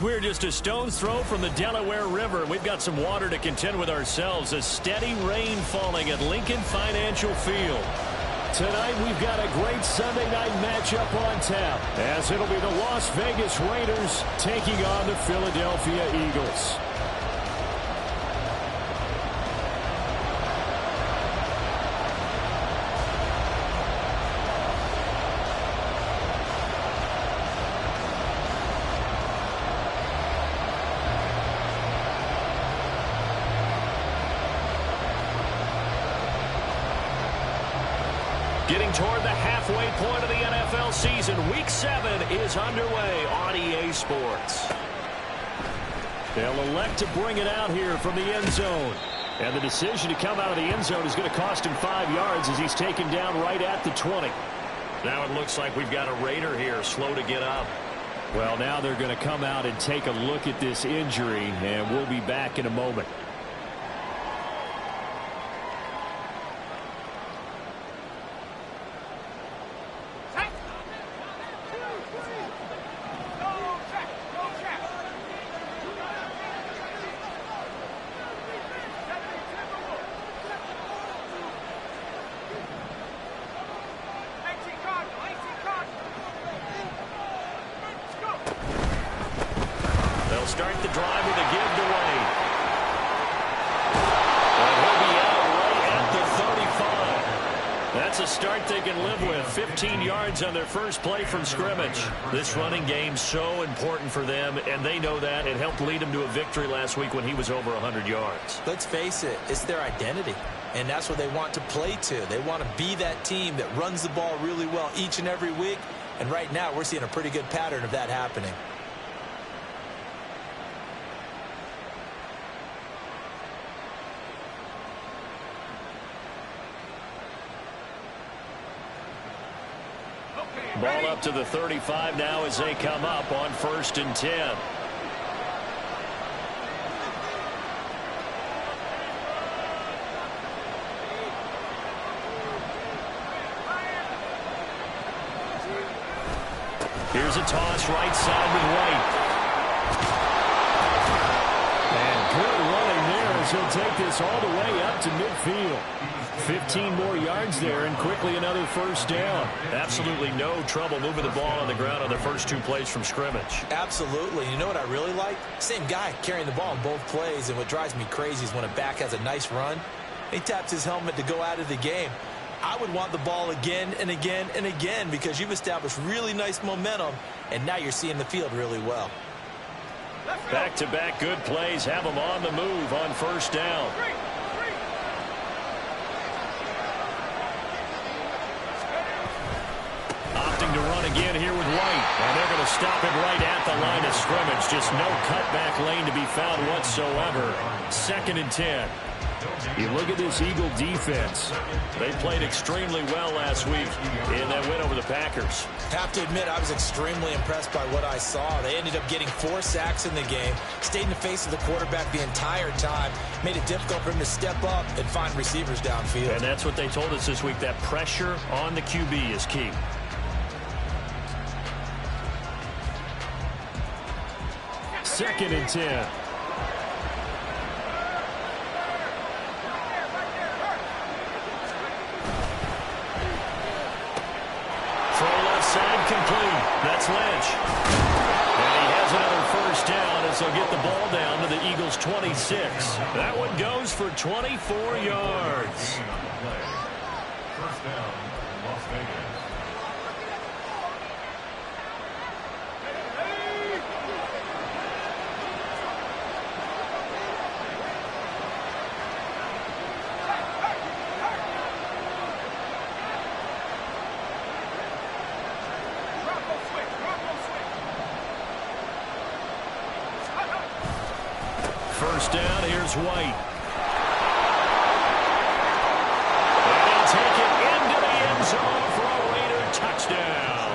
We're just a stone's throw from the Delaware River. We've got some water to contend with ourselves. A steady rain falling at Lincoln Financial Field. Tonight we've got a great Sunday night matchup on tap, as it'll be the Las Vegas Raiders taking on the Philadelphia Eagles. Getting toward the halfway point of the NFL season, Week 7 is underway on EA Sports. They'll elect to bring it out here from the end zone. And the decision to come out of the end zone is going to cost him 5 yards as he's taken down right at the 20. Now it looks like we've got a Raider here, slow to get up. Well, now they're going to come out and take a look at this injury, and we'll be back in a moment. Start the drive with a give to Wade. And he'll be out right at the 35. That's a start they can live with. 15 yards on their first play from scrimmage. This running game's so important for them, and they know that. It helped lead them to a victory last week when he was over 100 yards. Let's face it, it's their identity, and that's what they want to play to. They want to be that team that runs the ball really well each and every week, and right now we're seeing a pretty good pattern of that happening. Ball up to the 35 now as they come up on 1st and 10. Here's a toss right side with White. And good running there as he'll take this all the way up to midfield. 15 more yards there and quickly another first down. Absolutely no trouble moving the ball on the ground on the first 2 plays from scrimmage. Absolutely. You know what I really like? Same guy carrying the ball in both plays, and what drives me crazy is when a back has a nice run, he taps his helmet to go out of the game. I would want the ball again and again and again because you've established really nice momentum, and now you're seeing the field really well. Back-to-back good plays have them on the move on first down. Opting to run again here with White. And they're going to stop it right at the line of scrimmage. Just no cutback lane to be found whatsoever. 2nd and 10. You look at this Eagle defense. They played extremely well last week in that win over the Packers. Have to admit, I was extremely impressed by what I saw. They ended up getting 4 sacks in the game, stayed in the face of the quarterback the entire time, made it difficult for him to step up and find receivers downfield. And that's what they told us this week, that pressure on the QB is key. Second and 10. Complete. That's Lynch. And he has another first down as they'll get the ball down to the Eagles 26. That one goes for 24 yards. First down, Las Vegas. First down, here's White. They'll take it into the end zone for a Raider touchdown.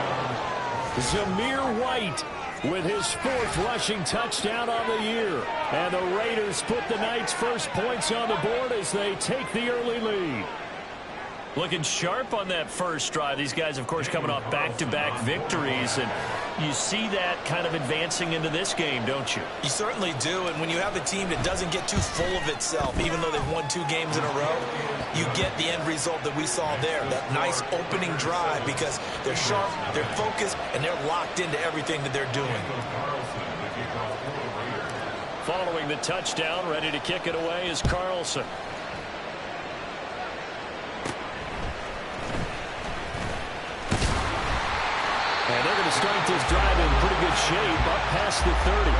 Zamir White with his 4th rushing touchdown on the year. And the Raiders put the Knights' first points on the board as they take the early lead. Looking sharp on that first drive. These guys, of course, coming off back-to-back victories, and you see that kind of advancing into this game, don't you? You certainly do, and when you have a team that doesn't get too full of itself, even though they've won 2 games in a row, you get the end result that we saw there, that nice opening drive, because they're sharp, they're focused, and they're locked into everything that they're doing. Following the touchdown, ready to kick it away is Carlson. And they're going to start this drive in pretty good shape, up past the 30.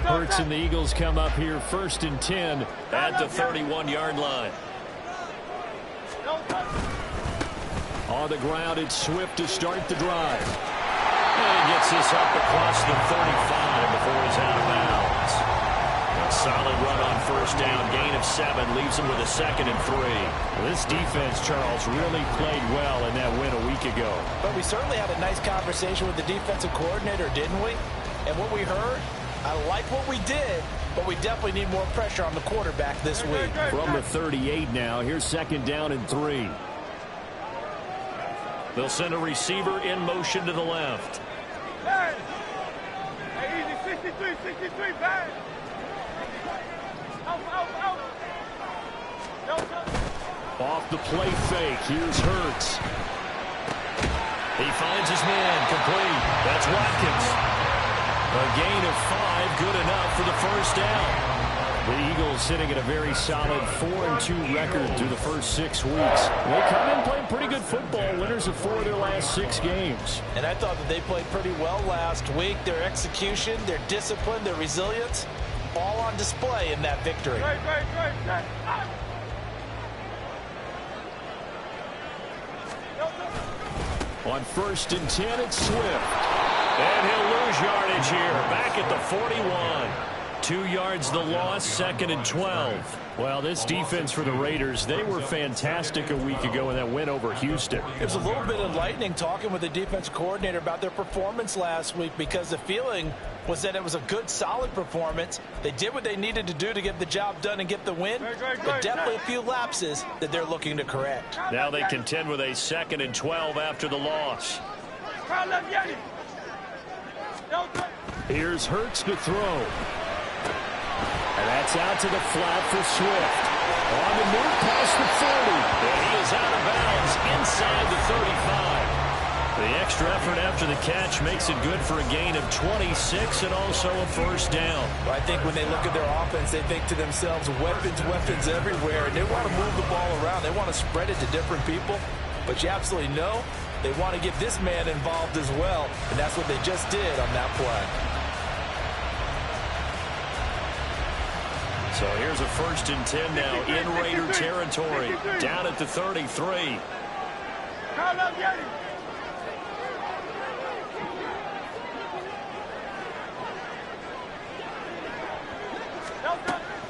Hurts and the Eagles come up here 1st and 10 at the 31-yard line. On the ground, it's Swift to start the drive. And he gets this up across the 35 before he's out of bounds. A solid run on first down. Gain of 7 leaves him with a 2nd and 3. Well, this defense, Charles, really played well in that win a week ago. But we certainly had a nice conversation with the defensive coordinator, didn't we? And what we heard, I like what we did, but we definitely need more pressure on the quarterback this week. From the 38 now, here's 2nd down and 3. They'll send a receiver in motion to the left. Hey, easy, 63, back. Out. Off the play fake, here's Hurts. He finds his man, complete. That's Watkins. A gain of 5, good enough for the first down. The Eagles sitting at a very solid 4-2 record through the first 6 weeks. They come in playing pretty good football, winners of 4 of their last 6 games. And I thought that they played pretty well last week. Their execution, their discipline, their resilience, all on display in that victory. Right. On 1st and 10, it's Swift. And he'll lose yardage here, back at the 41. 2 yards the loss, 2nd and 12. Well, this defense for the Raiders, they were fantastic a week ago in that win over Houston. It was a little bit enlightening talking with the defense coordinator about their performance last week, because the feeling was that it was a good, solid performance. They did what they needed to do to get the job done and get the win, but definitely a few lapses that they're looking to correct. Now they contend with a 2nd and 12 after the loss. Here's Hurts to throw. And that's out to the flat for Swift. On the move past the 40. And he is out of bounds inside the 35. The extra effort after the catch makes it good for a gain of 26 and also a first down. Well, I think when they look at their offense, they think to themselves, weapons everywhere, and they want to move the ball around. They want to spread it to different people. But you absolutely know they want to get this man involved as well, and that's what they just did on that play. So here's a 1st and 10 now in Raider territory, down at the 33.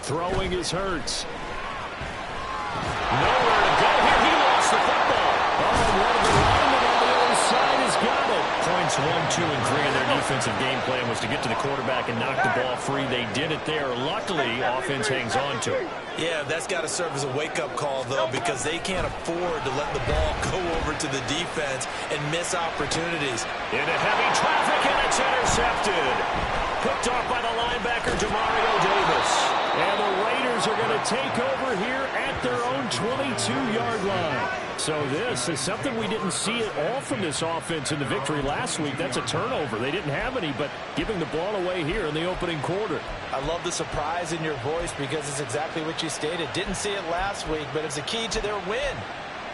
Throwing is Hurts. Nowhere to go here. He lost the football. Oh, one of the linemen on the other side has got it. Points 1, 2, and 3 in their defensive game plan was to get to the quarterback and knock the ball free. They did it there. Luckily, offense hangs on to it. Yeah, that's got to serve as a wake-up call, though, because they can't afford to let the ball go over to the defense and miss opportunities. Into heavy traffic, and it's intercepted. intercepted. Picked off by the linebacker, Demario Davis. And the Raiders are going to take over here at their own 22-yard line. So this is something we didn't see at all from this offense in the victory last week. That's a turnover. They didn't have any, but giving the ball away here in the opening quarter. I love the surprise in your voice because it's exactly what you stated. Didn't see it last week, but it's a key to their win.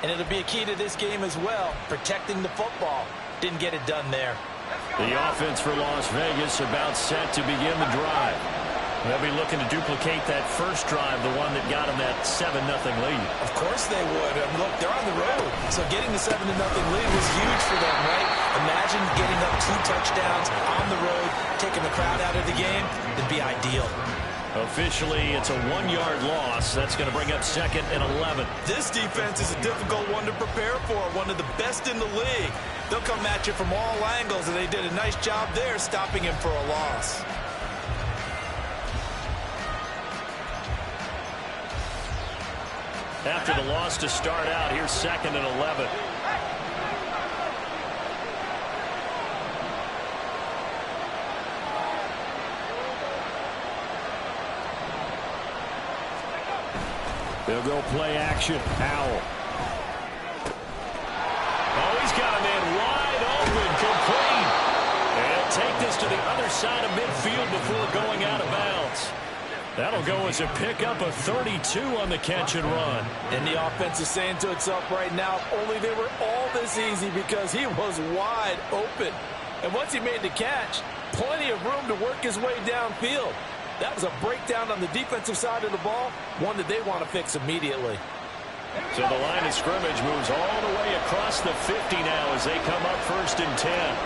And it'll be a key to this game as well, protecting the football. Didn't get it done there. The offense for Las Vegas about set to begin the drive. They'll be looking to duplicate that first drive, the one that got them that 7-0 lead. Of course they would. Look, they're on the road. So getting the 7-0 lead was huge for them, right? Imagine getting up 2 touchdowns on the road, taking the crowd out of the game. It'd be ideal. Officially, it's a 1-yard loss. That's going to bring up 2nd and 11. This defense is a difficult one to prepare for, one of the best in the league. They'll come at you from all angles, and they did a nice job there stopping him for a loss. After the loss to start out, here's 2nd and 11. They'll go play action. Howell. Oh, he's got a man wide open, complete. And he'll take this to the other side of midfield before going out of bounds. That'll go as a pickup of 32 on the catch and run. And the offense is saying to itself right now, only they were all this easy because he was wide open. And once he made the catch, plenty of room to work his way downfield. That was a breakdown on the defensive side of the ball, one that they want to fix immediately. So the line of scrimmage moves all the way across the 50 now as they come up 1st and 10.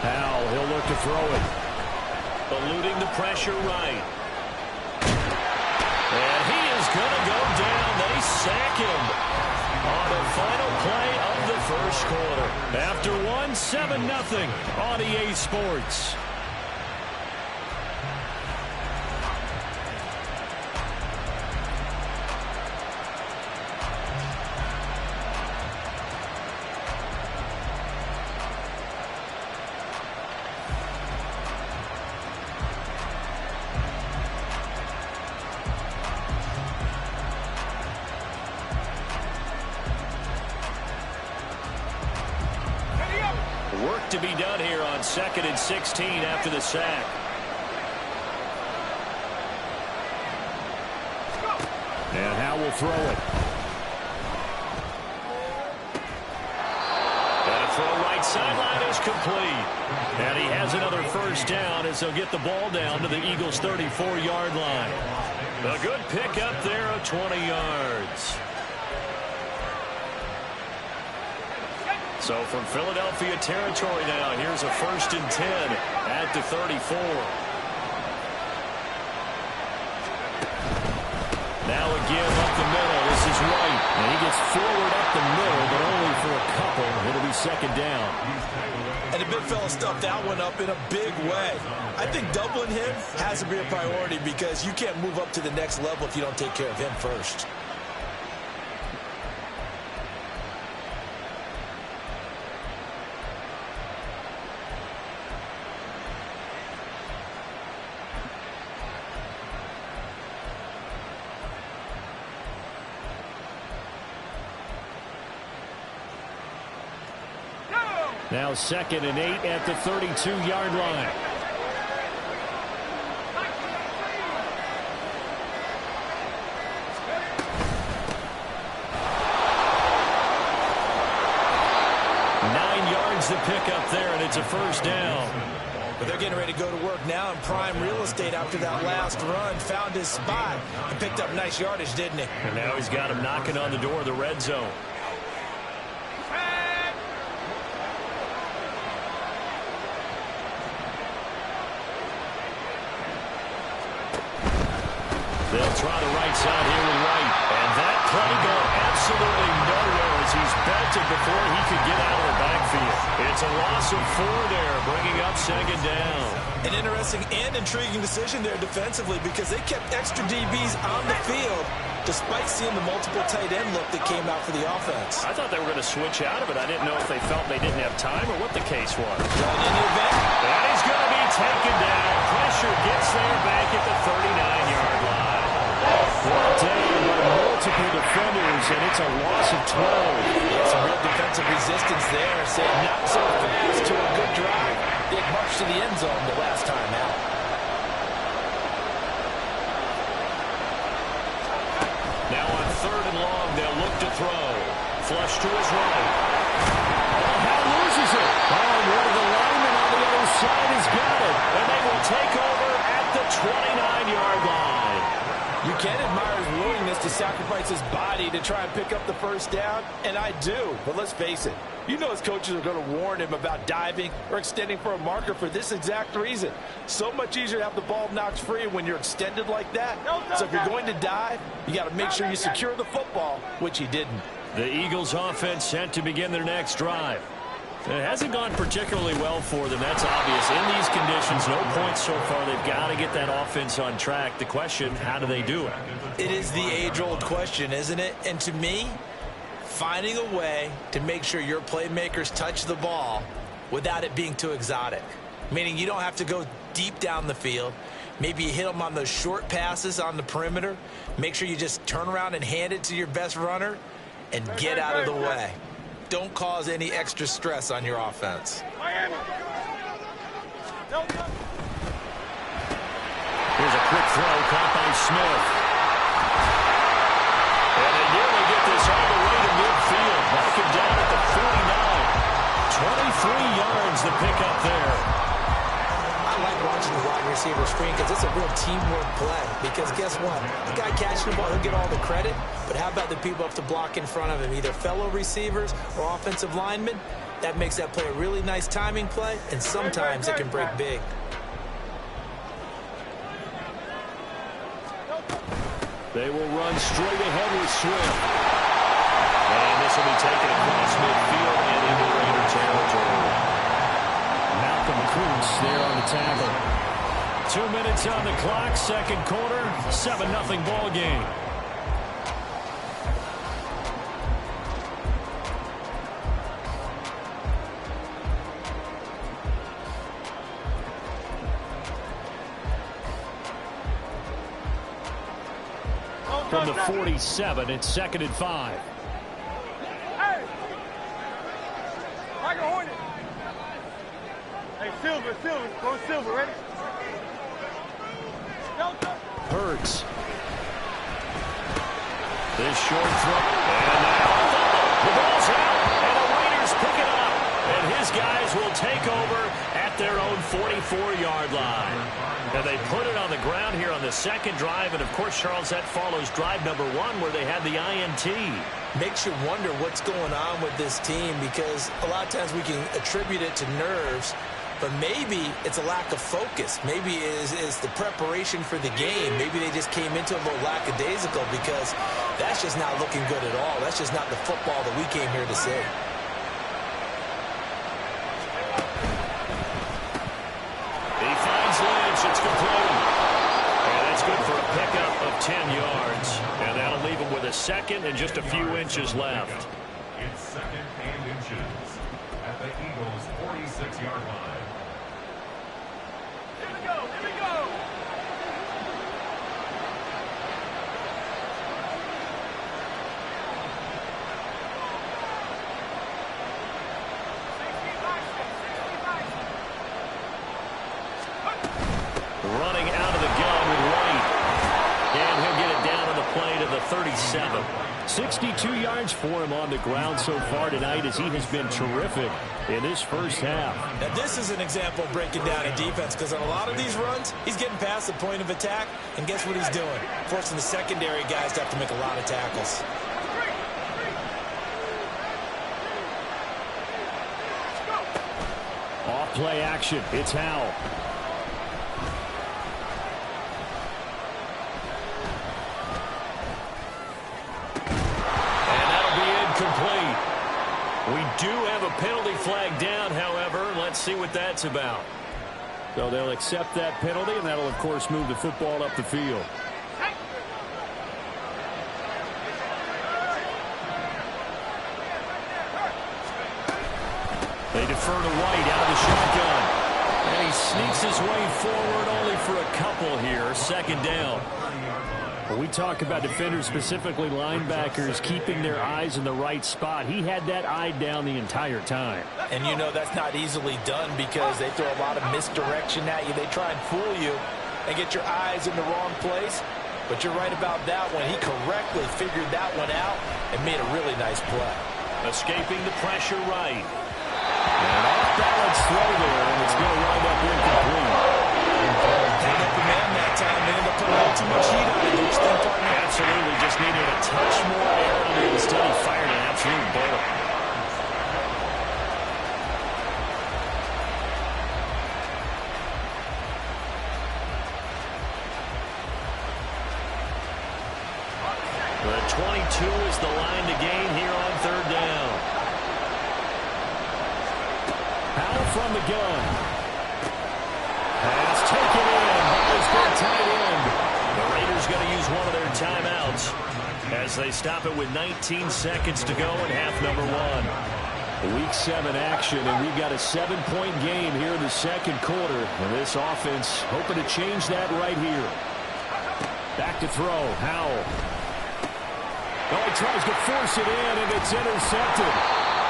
Howell, he'll look to throw it. Eluding the pressure right. And he is going to go down. They sack him on the final play of the first quarter. After 7-0 on EA Sports. Work to be done here on 2nd and 16 after the sack. And Howell will throw it. And a throw right sideline is complete. And he has another first down as they'll get the ball down to the Eagles' 34-yard line. A good pickup there of 20 yards. So from Philadelphia territory now, here's a 1st and 10 at the 34. Now again up the middle. This is Wright. And he gets forward up the middle, but only for a couple. It'll be 2nd down. And the big fella stuffed that one up in a big way. I think doubling him has to be a priority because you can't move up to the next level if you don't take care of him first. Now 2nd and 8 at the 32-yard line. The pickup there, and it's a first down. But they're getting ready to go to work now in prime real estate after that last run. Found his spot and picked up nice yardage, didn't he? And now he's got him knocking on the door of the red zone. They'll try the right side here with Wright. And that play going absolutely nowhere as he's belted before he could get out of the backfield. It's a loss of 4 there, bringing up 2nd down. An interesting and intriguing decision there defensively because they kept extra DBs on the field despite seeing the multiple tight end look that came out for the offense. I thought they were going to switch out of it. I didn't know if they felt they didn't have time or what the case was. Going in the event. And he's going to be taken down. Pressure gets there back at the 39-yard line. Brought down by multiple defenders, and it's a loss of 12. Yeah, some real defensive resistance there. Saying not so fast to a good drive. They marched to the end zone the last time out. Now on 3rd and long, they'll look to throw. Flush to his right. Oh, Hal loses it. Oh, one of the linemen on the other side has got it. And they will take over at the 29-yard line. You can admire his willingness to sacrifice his body to try and pick up the first down, and I do. But let's face it, you know his coaches are going to warn him about diving or extending for a marker for this exact reason. So much easier to have the ball knocked free when you're extended like that. So if you're going to dive, you got to make sure you secure the football, which he didn't. The Eagles offense set to begin their next drive. It hasn't gone particularly well for them. That's obvious. In these conditions, no points so far. They've got to get that offense on track. The question, how do they do it? It is the age-old question, isn't it? And to me, finding a way to make sure your playmakers touch the ball without it being too exotic. Meaning you don't have to go deep down the field. Maybe you hit them on those short passes on the perimeter. Make sure you just turn around and hand it to your best runner and get out of the way. Don't cause any extra stress on your offense. Miami. Here's a quick throw caught by Smith. And they nearly get this all the way to midfield. Mark him down at the 49. 23 yards the pickup there. I like watching the wide receiver screen because it's a real teamwork play. Because guess what? The guy catching the ball, he'll get all the credit. But how about the people up to block in front of him, either fellow receivers or offensive linemen? That makes that play a really nice timing play, and sometimes it can break big. They will run straight ahead with Swift. And this will be taken across midfield and into Raider territory. Malcolm Kuntz there on the tackle. 2 minutes on the clock, second quarter, 7-0 ball game. From the 47, it's 2nd and 5. Hey! Tiger Hornet. Hey, Silver, go Silver, ready? Hurts. This short throw. And now the ball's out. And the Raiders pick it up. And his guys will take over at their own 44-yard line. And they put it on the ground here on the second drive. And, of course, Charles, that follows drive number 1 where they had the INT. Makes you wonder what's going on with this team because a lot of times we can attribute it to nerves. But maybe it's a lack of focus. Maybe it is the preparation for the game. Maybe they just came into it a little lackadaisical because that's just not looking good at all. That's just not the football that we came here to see. He finds Lynch. It's complete. And that's good for a pickup of 10 yards. And that'll leave him with a second and just a few inches left. It's 2nd and inches at the Eagles' 46-yard line. Here we go. Running out of the gun with White. And he'll get it down on the play to the 37. 62 yards for him on the ground so far tonight as he has been terrific in this first half. Now, this is an example of breaking down a defense because on a lot of these runs, he's getting past the point of attack, and guess what he's doing? Forcing the secondary guys to have to make a lot of tackles. Off play action. It's Howell. We do have a penalty flag down, however. Let's see what that's about. So they'll accept that penalty, and that'll, of course, move the football up the field. They defer to White out of the shotgun. And he sneaks his way forward only for a couple here. Second down. When we talk about defenders, specifically linebackers, keeping their eyes in the right spot, he had that eye down the entire time. And you know that's not easily done because they throw a lot of misdirection at you. They try and fool you and get your eyes in the wrong place. But you're right about that one. He correctly figured that one out and made a really nice play. Escaping the pressure right. And off-balance throw there, and it's going to wind up incomplete. Hang up the man that time. They end up putting a little too much heat on it. Don't you think, partner? Absolutely. Just needed a touch more air on it. Instead, he fired an absolute bullet. The 22 is the line to gain here on third down. Powell from the gun. Pass taken in by his good tight end. The Raiders going to use one of their timeouts as they stop it with 19 seconds to go in half number one. Week 7 action, and we've got a 7-point game here in the second quarter. And this offense hoping to change that right here. Back to throw. Howell. Oh, he tries to force it in, and it's intercepted.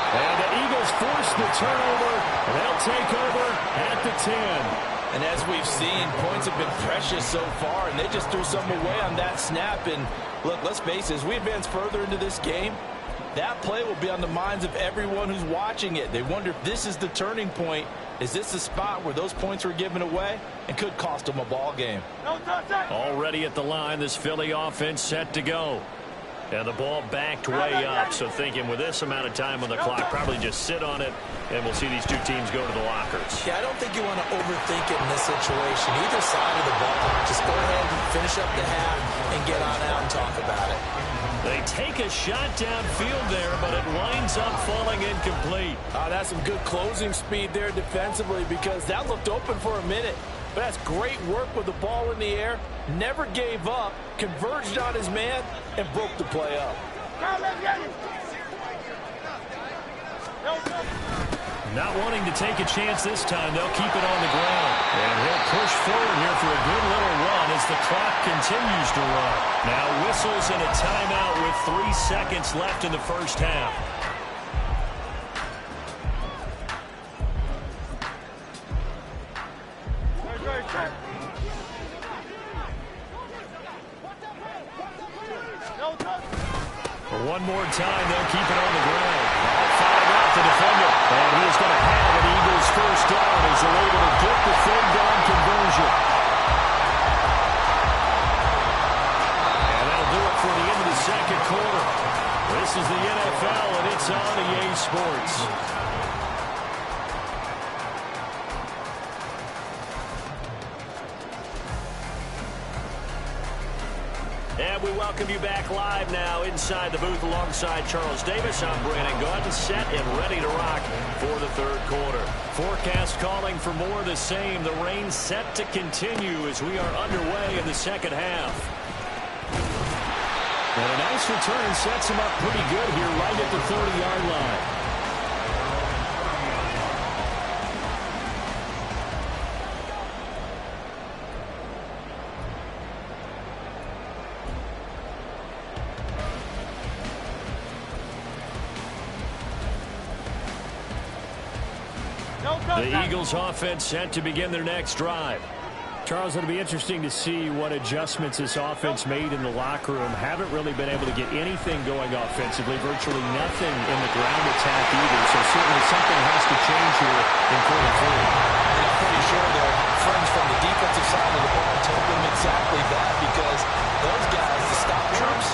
And the Eagles force the turnover. They'll take over at the 10. And as we've seen, points have been precious so far, and they just threw something away on that snap. And look, let's face it, as we advance further into this game, that play will be on the minds of everyone who's watching it. They wonder if this is the turning point. Is this the spot where those points were given away and could cost them a ball game? Already at the line, this Philly offense set to go. And the ball backed way up, so thinking with this amount of time on the clock, probably just sit on it, and we'll see these two teams go to the lockers. Yeah, I don't think you want to overthink it in this situation. Either side of the ball, just go ahead and finish up the half and get on out and talk about it. They take a shot downfield there, but it winds up falling incomplete. That's some good closing speed there defensively because that looked open for a minute. But that's great work with the ball in the air. Never gave up, converged on his man, and broke the play up. Not wanting to take a chance this time, they'll keep it on the ground. And he'll push forward here for a good little run as the clock continues to run. Now whistles and a timeout with 3 seconds left in the first half. One more time, they'll keep it on the ground. Firing out the defender. And he is going to have an Eagles first down as they're able to get the third down conversion. And that'll do it for the end of the second quarter. This is the NFL, and it's on EA Sports. And we welcome you back live now inside the booth alongside Charles Davis. I'm Brandon Gaudin, set and ready to rock for the third quarter. Forecast calling for more of the same. The rain set to continue as we are underway in the second half. And a nice return sets him up pretty good here right at the 30-yard line. The Eagles offense set to begin their next drive. Charles, it'll be interesting to see what adjustments this offense made in the locker room. Haven't really been able to get anything going offensively, virtually nothing in the ground attack either. So certainly something has to change here in quarter three. I'm pretty sure their friends from the defensive side of the ball told them exactly that because those guys, the stop troops,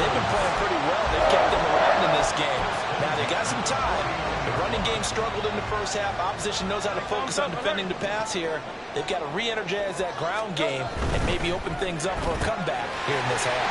they've been playing pretty well. They've kept them around in this game. Now they got some time. The running game struggled in the first half. Opposition knows how to focus on defending the pass here. They've got to re-energize that ground game and maybe open things up for a comeback here in this half.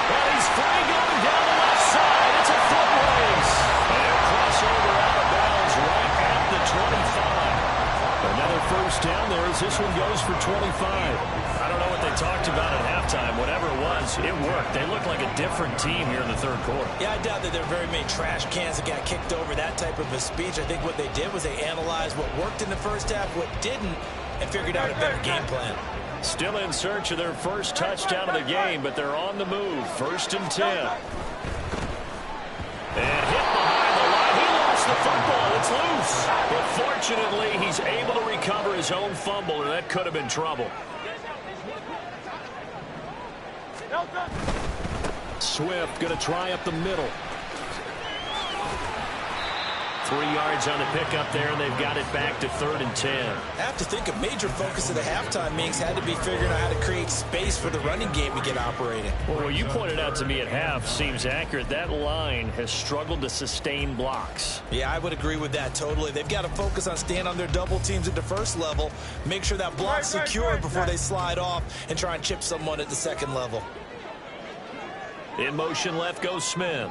Well, he's free going down the left side. It's a foot race. And a crossover out of bounds right at the 25. Another first first down there as this one goes for 25. I don't know what they talked about at halftime. Whatever it was, it worked. They look like a different team here in the third quarter. Yeah, I doubt that there are very many trash cans that got kicked over, that type of a speech. I think what they did was they analyzed what worked in the first half, what didn't, and figured out a better game plan. Still in search of their first touchdown of the game, but they're on the move. 1st and 10. And hit behind the line. He lost the football. It's loose. But fortunately, he's able to recover his own fumble, or that could have been trouble. Swift going to try up the middle. 3 yards on the pickup there, and they've got it back to 3rd and 10. I have to think a major focus of the halftime meetings had to be figuring out how to create space for the running game to get operating. Well, what you pointed out to me at half seems accurate. That line has struggled to sustain blocks. Yeah, I would agree with that totally. They've got to focus on staying on their double teams at the first level, make sure that block's secure before they slide off and try and chip someone at the second level. In motion left goes Smith.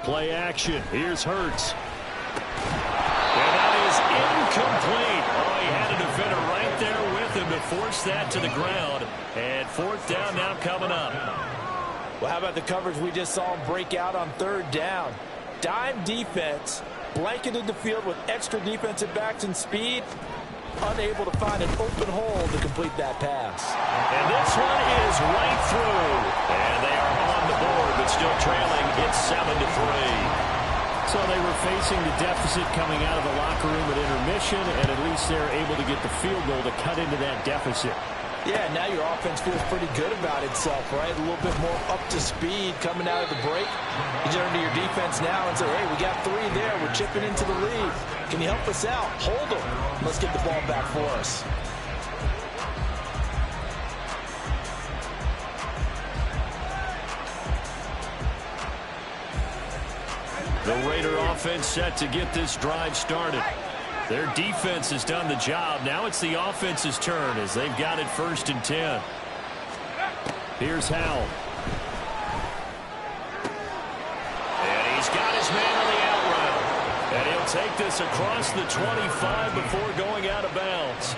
Play action. Here's Hurts. And that is incomplete. Oh, he had a defender right there with him to force that to the ground. And 4th down now coming up. Well, how about the coverage we just saw him break out on 3rd down? Dime defense, blanketed the field with extra defensive backs and speed, unable to find an open hole to complete that pass. And this one is right through. And they are on the board, but still trailing. It's 7-3. So they were facing the deficit coming out of the locker room at intermission, and at least they're able to get the field goal to cut into that deficit. Yeah, now your offense feels pretty good about itself, right? A little bit more up to speed coming out of the break. You turn to your defense now and say, hey, we got 3 there. We're chipping into the lead. Can you help us out? Hold them. Let's get the ball back for us. The Raider offense set to get this drive started. Their defense has done the job. Now it's the offense's turn as they've got it 1st and 10. Here's Howell. And he's got his man on the out route. And he'll take this across the 25 before going out of bounds.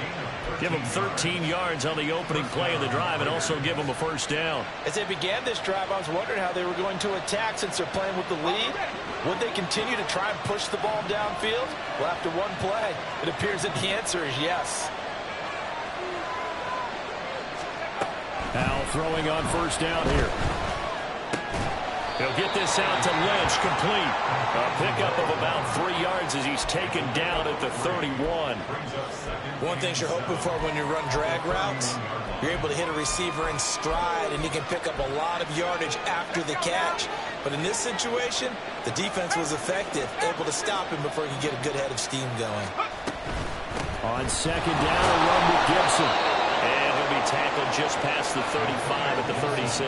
Give him 13 yards on the opening play of the drive and also give him a 1st down. As they began this drive, I was wondering how they were going to attack since they're playing with the lead. Would they continue to try and push the ball downfield? Well, after one play, it appears that the answer is yes. Howell throwing on 1st down here. He'll get this out to Lynch, complete. A pickup of about 3 yards as he's taken down at the 31. One thing you're hoping for when you run drag routes, you're able to hit a receiver in stride and he can pick up a lot of yardage after the catch. But in this situation, the defense was effective, able to stop him before he could get a good head of steam going. On 2nd down, a run with Gibson. And he'll be tackled just past the 35 at the 36.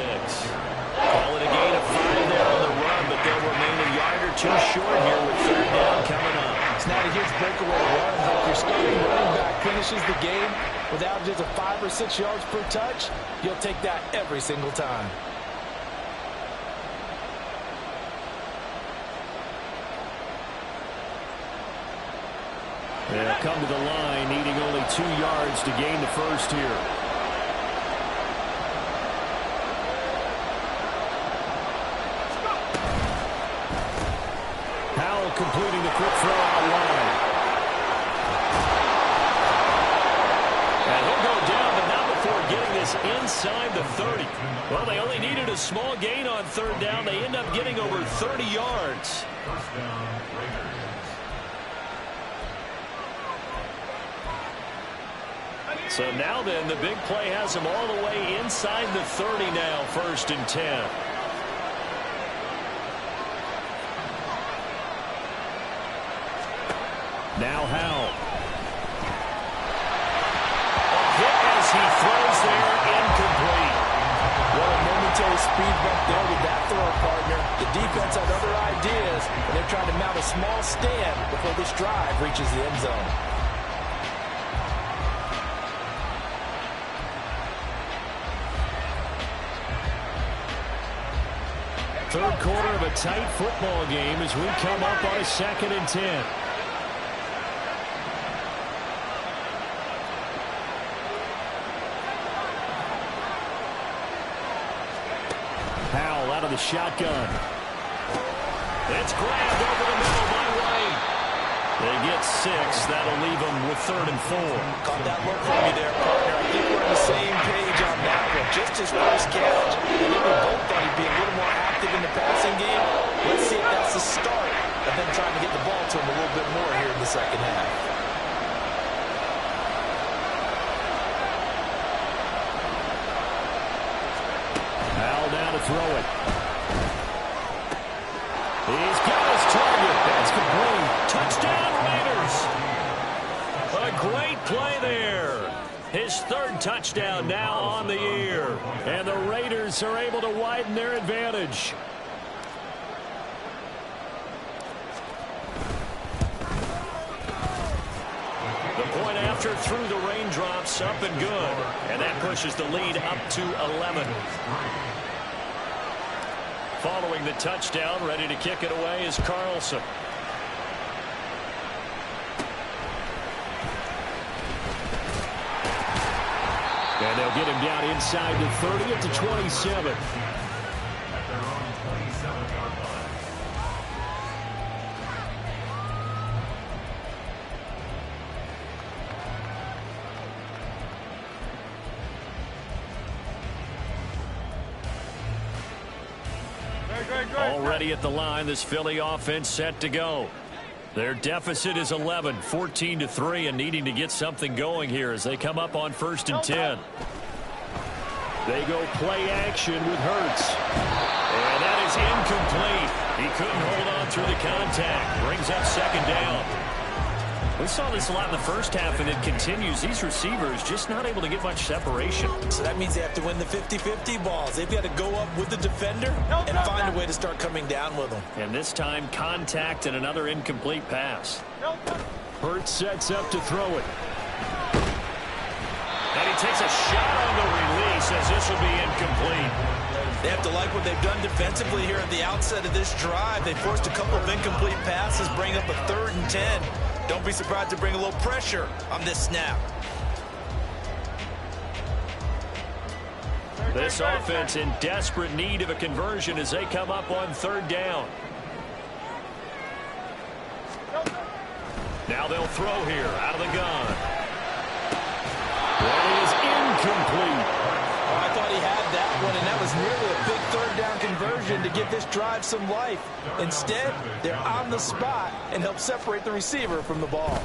Call it a gain of 5 there on the run, but they'll remain a yard or 2 short here with 3rd down coming up. It's not a huge breakaway run, but if your starting running back finishes the game with averages of 5 or 6 yards per touch, you'll take that every single time. They'll come to the line, needing only 2 yards to gain the 1st here. Howell completing the quick throw out wide. And he'll go down, but not before getting this inside the 30. Well, they only needed a small gain on 3rd down. They end up getting over 30 yards. 1st down, Raiders. So now then, the big play has them all the way inside the 30 now, 1st and 10. Now Howell. A hit as he throws there, incomplete. What a momentary speed bump there with that throw, partner. The defense had other ideas, and they're trying to mount a small stand before this drive reaches the end zone. Third quarter of a tight football game as we come up on a 2nd and 10. Powell out of the shotgun. It's grabbed over the middle by White. They get 6. That'll leave them with 3rd and 4. Caught that look for me there, partner. I think we're on the same page on that one. Just his first catch. I think we both thought he'd be a little more active in the passing game. Let's see if that's the start of them trying to get the ball to him a little bit more here in the second half. Powell down to throw it. He's got his target. That's complete. Touchdown, Raiders. A great play there. His 3rd touchdown now on the year. And the Raiders are able to widen their advantage. The point after through the raindrops, up and good. And that pushes the lead up to 11. Following the touchdown, ready to kick it away is Carlson. And they'll get him down inside the 30 at the 27. Already at the line, this Philly offense set to go. Their deficit is 11, 14-3, and needing to get something going here as they come up on 1st and 10. They go play action with Hurts. And that is incomplete. He couldn't hold on through the contact. Brings up 2nd down. We saw this a lot in the first half, and it continues. These receivers just not able to get much separation. So that means they have to win the 50-50 balls. They've got to go up with the defender and find a way to start coming down with them. And this time, contact and another incomplete pass. Hurts sets up to throw it. And he takes a shot on the release as this will be incomplete. They have to like what they've done defensively here at the outset of this drive. They forced a couple of incomplete passes, bring up a 3rd and 10. Don't be surprised to bring a little pressure on this snap. This offense in desperate need of a conversion as they come up on 3rd down. Now they'll throw here out of the gun. That is incomplete. I thought he had that one, and that was nearly a big 3rd down conversion to give this drive some life. Instead, they're on the spot and help separate the receiver from the ball.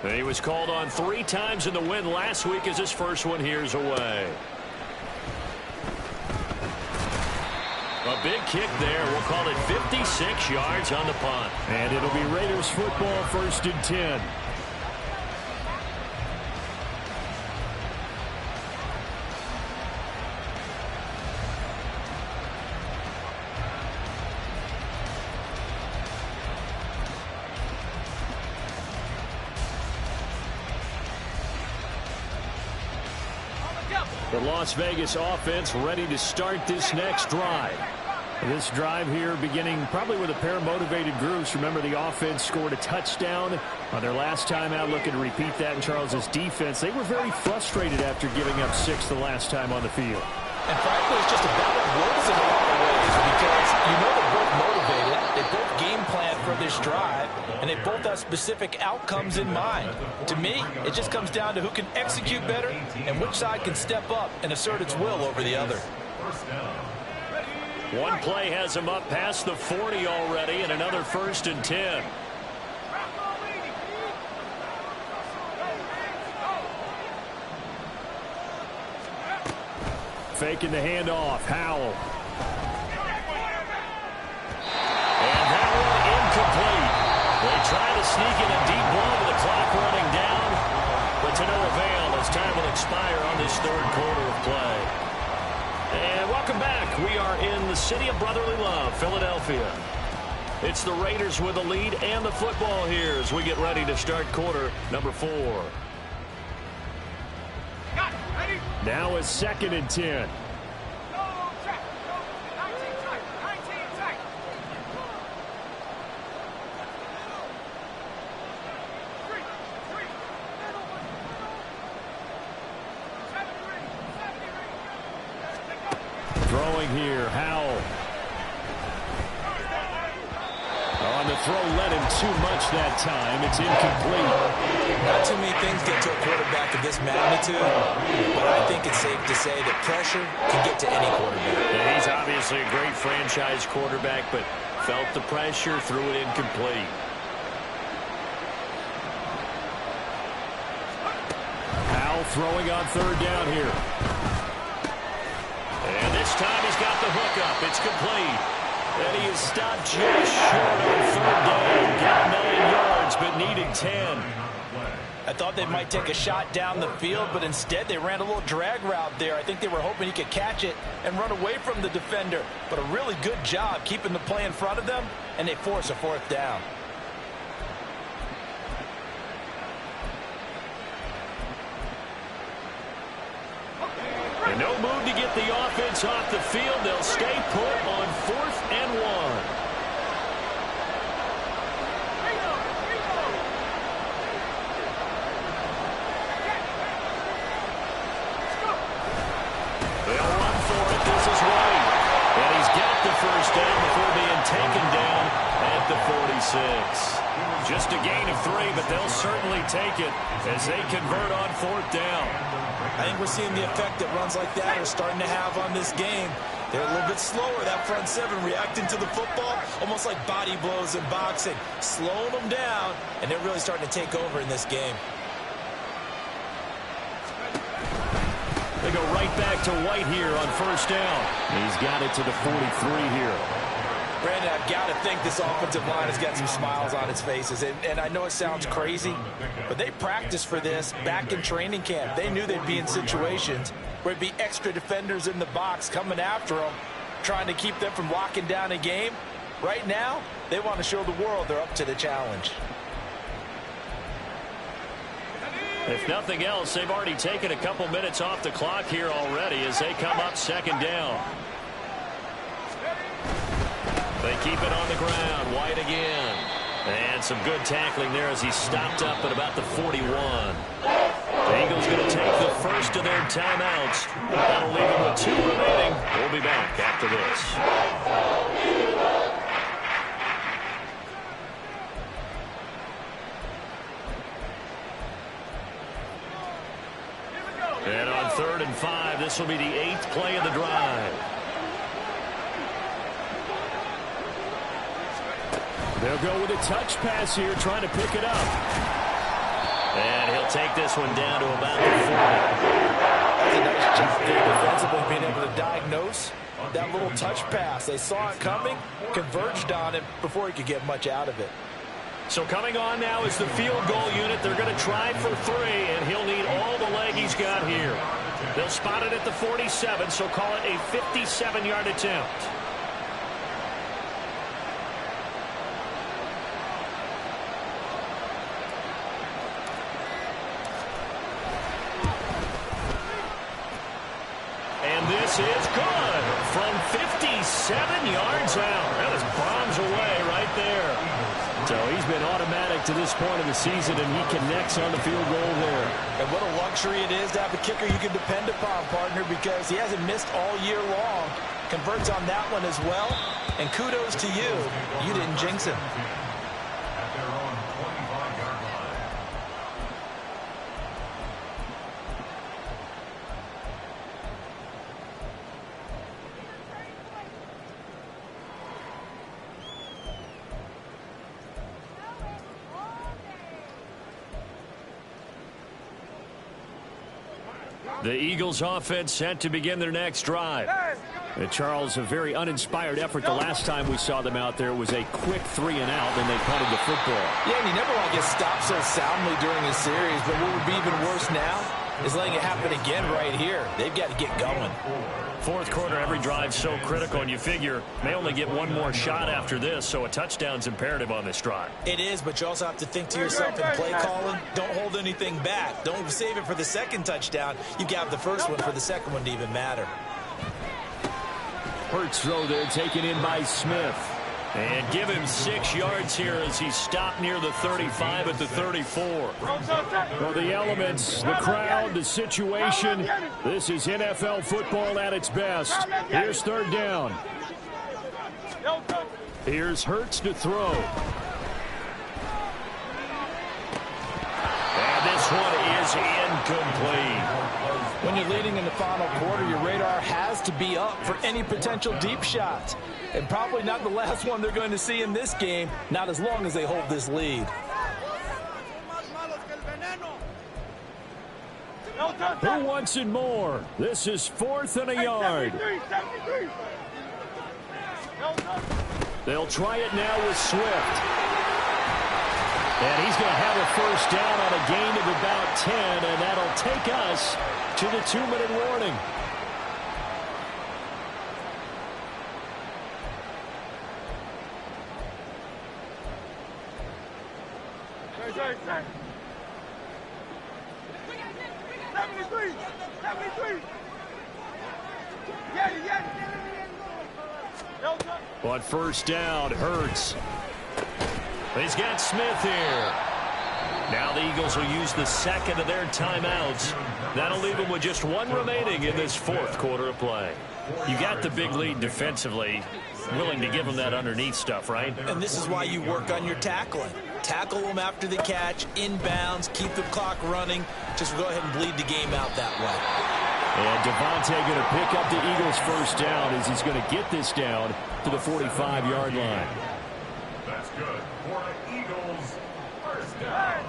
He was called on 3 times in the win last week as his first one here's away. A big kick there. We'll call it 56 yards on the punt. And it'll be Raiders football, 1st and 10. The Las Vegas offense ready to start this next drive. This drive here beginning probably with a pair of motivated groups. Remember, the offense scored a touchdown on their last time out. Looking to repeat that in Charles's defense. They were very frustrated after giving up 6 the last time on the field. And frankly, it's just a battle of words in a lot of ways because you know they're both motivated. They both game plan for this drive, and they both have specific outcomes in mind. To me, it just comes down to who can execute better and which side can step up and assert its will over the other. One play has him up past the 40 already, and another 1st and 10. Faking the handoff. Howell. And that one incomplete. They try to sneak in a deep ball with the clock running down, but to no avail as time will expire on this 3rd quarter of play. And welcome back. We are in the city of brotherly love, Philadelphia. It's the Raiders with the lead and the football here as we get ready to start quarter number 4. Now it's 2nd and 10. throwing here. Howell. On the throw, led him too much that time. It's incomplete. Not too many things get to a quarterback of this magnitude, but I think it's safe to say that pressure can get to any quarterback. Yeah, he's obviously a great franchise quarterback, but felt the pressure, threw it incomplete. Howell throwing on third down here. And this time he's got the hook up. It's complete. And he is stopped just short on third down. Got 9 yards, but needed 10. I thought they might take a shot down the field, but instead they ran a little drag route there. I think they were hoping he could catch it and run away from the defender. But a really good job keeping the play in front of them, and they force a fourth down. And no move to get the offense off the field. They'll stay put on 4th and 1. They'll run for it. This is White. And he's got the first down before being taken down at the 46. Just a gain of 3, but they'll certainly take it as they convert on 4th down. I think we're seeing the effect that runs like that are starting to have on this game. They're a little bit slower, that front seven, reacting to the football, almost like body blows in boxing, slowing them down, and they're really starting to take over in this game. They go right back to White here on first down. He's got it to the 43 here. Brandon, I've got to think this offensive line has got some smiles on its faces. And I know it sounds crazy, but they practiced for this back in training camp. They knew they'd be in situations where it'd be extra defenders in the box coming after them, trying to keep them from locking down a game. Right now, they want to show the world they're up to the challenge. If nothing else, they've already taken a couple minutes off the clock here already as they come up second down. They keep it on the ground. White again. And some good tackling there as he stopped up at about the 41. The Eagles going to take the first of their timeouts. That'll leave them with 2 remaining. We'll be back after this. And on 3rd and 5, this will be the 8th play of the drive. They'll go with a touch pass here, trying to pick it up. And he'll take this one down to about the 40. That's a nice job there defensively, being able to diagnose that little touch pass. They saw it coming, converged on it before he could get much out of it. So coming on now is the field goal unit. They're going to try for 3, and he'll need all the leg he's got here. They'll spot it at the 47, so call it a 57-yard attempt. And this is good from 57 yards out. That is bombs away right there. So he's been automatic to this point of the season, and he connects on the field goal there. And what a luxury it is to have a kicker you can depend upon, partner, because he hasn't missed all year long. Converts on that one as well. And kudos to you. You didn't jinx him. At their own 25-yard line. The Eagles offense set to begin their next drive. Charles, a very uninspired effort. The last time we saw them out there, it was a quick 3 and out, then they punted the football. Yeah, and you never want to get stopped so soundly during a series, but what would be even worse now is letting it happen again right here. They've got to get going. 4th quarter, every drive so critical, and you figure may only get one more shot after this, so a touchdown's imperative on this drive. It is, but you also have to think to yourself in play calling, don't hold anything back. Don't save it for the second touchdown. You got the first one for the second one to even matter. Hurts throw there, taken in by Smith. And give him 6 yards here as he stopped near the 35 at the 34. Well, the elements, the crowd, the situation, this is NFL football at its best. Here's third down. Here's Hurts to throw. And this one is incomplete. When you're leading in the final quarter, your radar has to be up for any potential deep shots. And probably not the last one they're going to see in this game, not as long as they hold this lead. Who wants it more? This is 4th and a yard. They'll try it now with Swift. And he's going to have a first down on a gain of about 10, and that'll take us to the 2-minute warning. Sorry. 73. On first down, Hurts. He's got Smith here. Now the Eagles will use the second of their timeouts. That'll leave them with just 1 remaining in this 4th quarter of play. You got the big lead defensively, willing to give them that underneath stuff, right? And this is why you work on your tackling. Tackle them after the catch, inbounds, keep the clock running. Just go ahead and bleed the game out that way. And Devontae going to pick up the Eagles' first down as he's going to get this down to the 45-yard line. That's good for the Eagles. First down.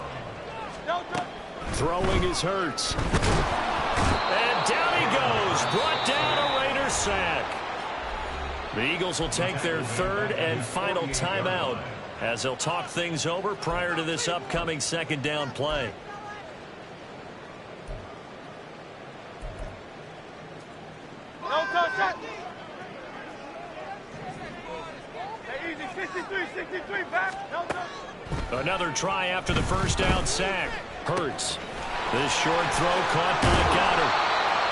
Throwing is Hurts. And down he goes. Brought down a Raider sack. The Eagles will take their 3rd and final timeout as they'll talk things over prior to this upcoming 2nd down play. Another try after the first down sack. Hurts. This short throw caught by the counter.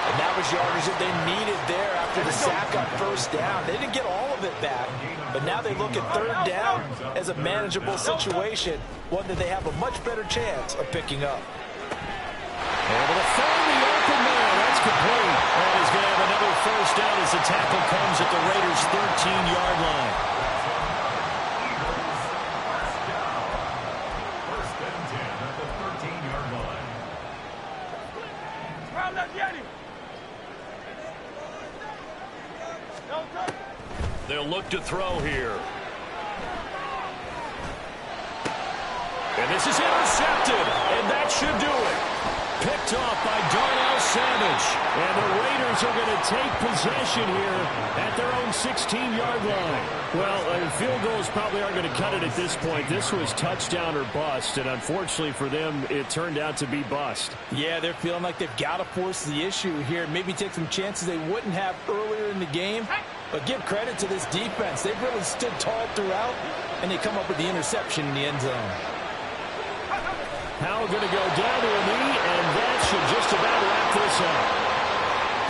And that was yardage that they needed there after the sack on first down. They didn't get all of it back, but now they look at 3rd down as a manageable situation, one that they have a much better chance of picking up. Able to find the open man. That's complete. And he's going to have another first down as the tackle comes at the Raiders' 13-yard line. First and 10 at the 13-yard line. They'll look to throw here. And this is intercepted, and that should do it. Picked off by Darnell Savage. And the Raiders are going to take possession here at their own 16-yard line. Well, field goals probably aren't going to cut it at this point. This was touchdown or bust, and unfortunately for them, it turned out to be bust. Yeah, they're feeling like they've got to force the issue here. Maybe take some chances they wouldn't have earlier in the game. But give credit to this defense. They've really stood tall throughout, and they come up with the interception in the end zone. Howell going to go down to a knee, and that should just about wrap this up.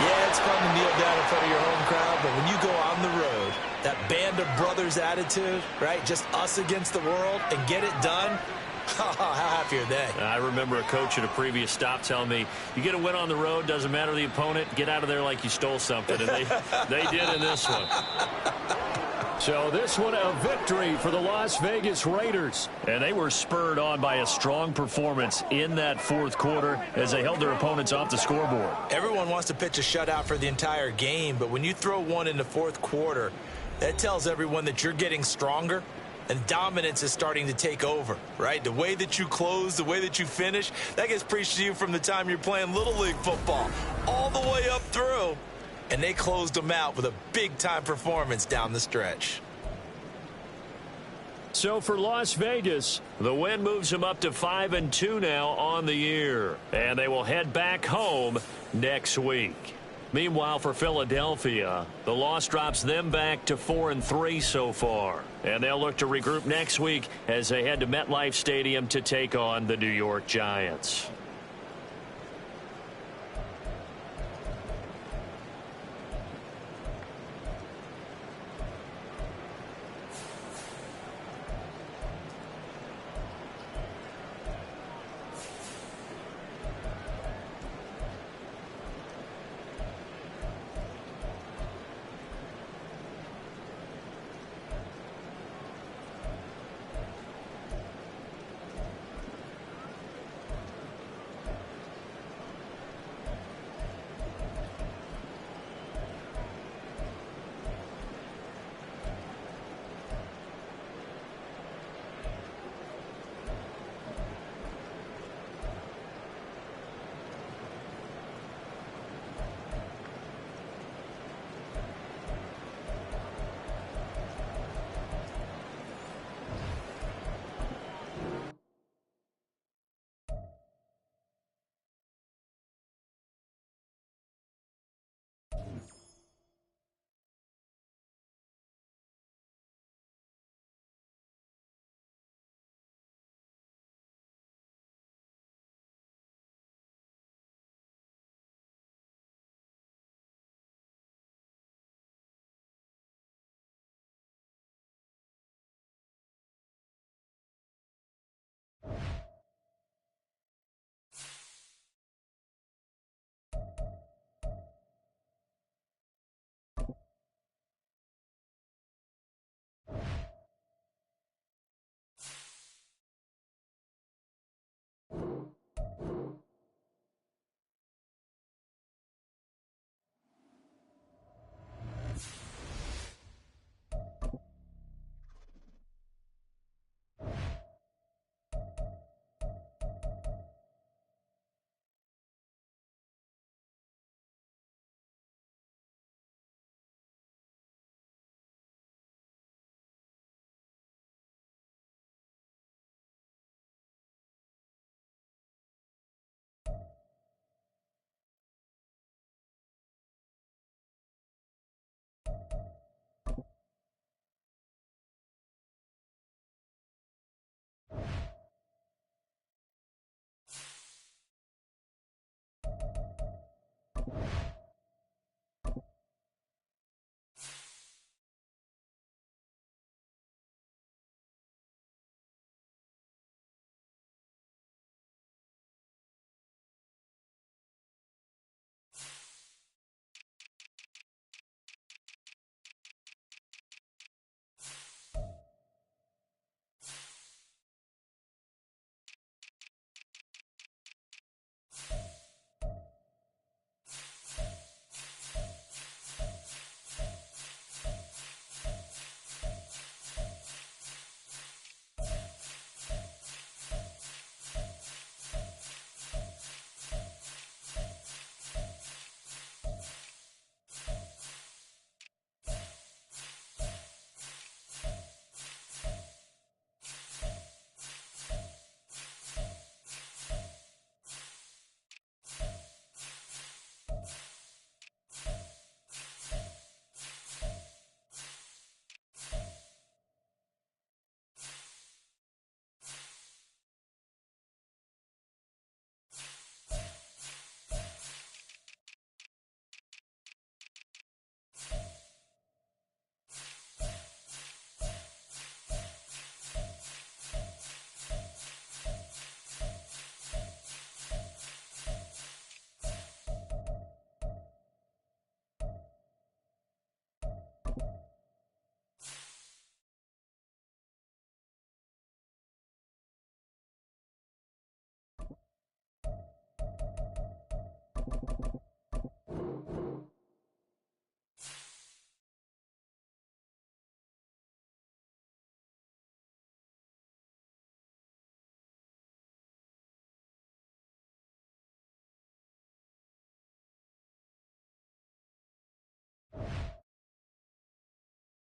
Yeah, it's fun to kneel down in front of your home crowd, but when you go on the road, that band of brothers attitude, right, just us against the world, and get it done, how happy are they? I remember a coach at a previous stop telling me, you get a win on the road, doesn't matter the opponent, get out of there like you stole something, and they did in this one. So this one a victory for the Las Vegas Raiders. And they were spurred on by a strong performance in that 4th quarter as they held their opponents off the scoreboard. Everyone wants to pitch a shutout for the entire game, but when you throw one in the 4th quarter, that tells everyone that you're getting stronger and dominance is starting to take over, right? The way that you close, the way that you finish, that gets preached to you from the time you're playing Little League football all the way up through. And they closed them out with a big-time performance down the stretch. So for Las Vegas, the win moves them up to 5-2 now on the year. And they will head back home next week. Meanwhile, for Philadelphia, the loss drops them back to 4-3 so far. And they'll look to regroup next week as they head to MetLife Stadium to take on the New York Giants.